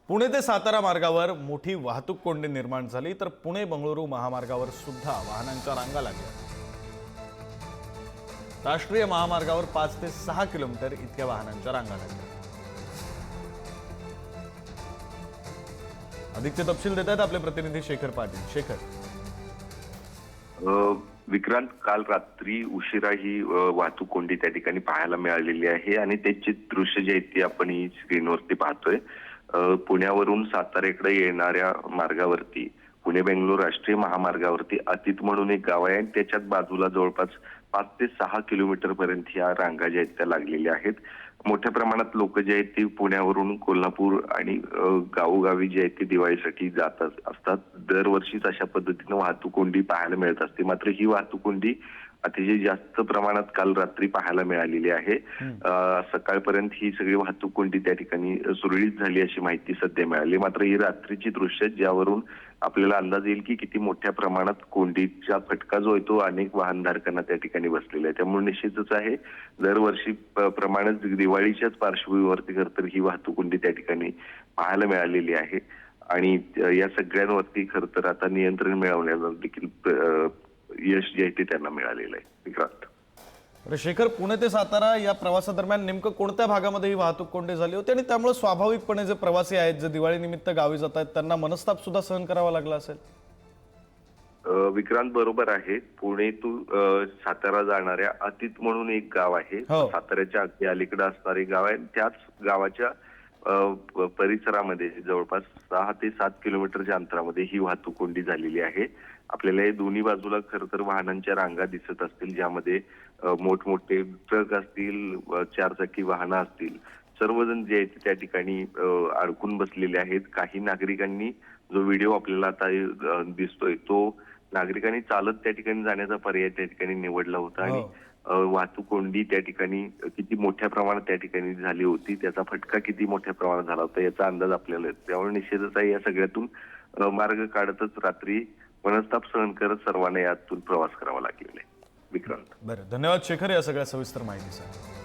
पुणे ते सातारा मार्गावर मोठी वाहतूक कोंडी निर्माण झाली तर पुणे बंगळुरू महामार्गावर सुद्धा वाहनांच्या रांगा लागल्या। राष्ट्रीय महामार्गावर 5 ते 6 किलोमीटर इतक्या वाहनांच्या रांगा लागल्या। अधिकचे तपशील देतात आपले प्रतिनिधी शेखर पाटील। शेखर, विक्रांत, काल रात्री उशिरा ही वाहतूक कोंडी त्या ठिकाणी पाहायला मिळालेली आहे आणि त्याचे दृश्य जे आहेत ते आपण ही स्क्रीनवरती पाहतोय। पुण्यावरून साताऱ्याकडे येणाऱ्या मार्गावरती पुणे बेंगलोर राष्ट्रीय महामार्गावरती अतीत म्हणून एक गाव आहे आणि त्याच्याच बाजूला जवळपास 5 ते 6 किलोमीटर पर्यंत या रांगा ज्या आहेत त्या लागलेल्या आहेत। मोठ्या प्रमाणात लोक जे आहेत ते पुण्यावरून कोल्हापूर आणि गावोगावी जे आहेत ते दिवाळीसाठी जात असतात। दरवर्षीच अशा पद्धतीने वाहतूक कोंडी पाहायला मिळत असते, मात्र ही वाहतूक कोंडी अतिशय जास्त प्रमाणात काल रात्री पाहायला मिळालेली आहे। सकाळपर्यंत ही सगळी वाहतूक कोंडी त्या ठिकाणी सुरळीत झाली अशी माहिती सध्या मिळाली। मात्र ही रात्रीची दृश्य ज्यावरून आपल्याला अंदाज येईल की किती मोठ्या प्रमाणात कोंडीचा फटका जो आहे तो अनेक वाहनधारकांना त्या ठिकाणी बसलेला आहे। त्यामुळे निश्चितच आहे, दरवर्षी प्रमाणेच दिवाळीच्याच पार्श्वभूमीवरती खरं तर ही वाहतूक कोंडी त्या ठिकाणी पाहायला मिळालेली आहे आणि या सगळ्यांवरती खरं तर आता नियंत्रण मिळवण्याला देखील यश जे आहे ते त्यांना मिळालेलं आहे। विक्रांत, शेखर, पुणे ते सातारा या प्रवासादरम्यान नेमकं कोणत्या भागामध्ये ही वाहतूक कोंडी झाली होती आणि त्यामुळे स्वाभाविकपणे जे प्रवासी आहेत, जे दिवाळी निमित्त गावी जात आहेत, त्यांना मनस्ताप सुद्धा सहन करावा लागला असेल? विक्रांत, बरोबर आहे। पुणे टू सातारा जाणाऱ्या अतीत म्हणून एक गाव आहे, साताऱ्याच्या अगदी अलीकडे असणारे गाव आहे। त्याच गावाच्या परिसरामध्ये जवळपास 6 ते 7 किलोमीटरच्या अंतरामध्ये ही वाहतूक कोंडी झालेली आहे। आपल्याला हे दोन्ही बाजूला खरं तर वाहनांच्या रांगा दिसत असतील, ज्यामध्ये मोठमोठे ट्रक असतील, 4 चाकी वाहनं असतील, सर्वजण जे आहेत त्या ठिकाणी अडकून बसलेले आहेत। काही नागरिकांनी, जो व्हिडिओ आपल्याला आता दिसतोय, तो नागरिकांनी चालत त्या ठिकाणी जाण्याचा पर्याय त्या ठिकाणी निवडला होता आणि वाहतूक कोंडी त्या ठिकाणी किती मोठ्या प्रमाणात त्या ठिकाणी झाली होती, त्याचा फटका किती मोठ्या प्रमाणात झाला होता याचा अंदाज आपल्याला येतो। त्यामुळे निश्चितच आहे, या सगळ्यातून मार्ग काढतच रात्री मनस्ताप सहन करत सर्वांना यातून प्रवास करावा लागलेला आहे। विक्रांत, बरं, धन्यवाद शेखर या सगळ्या सविस्तर माहितीसाठी।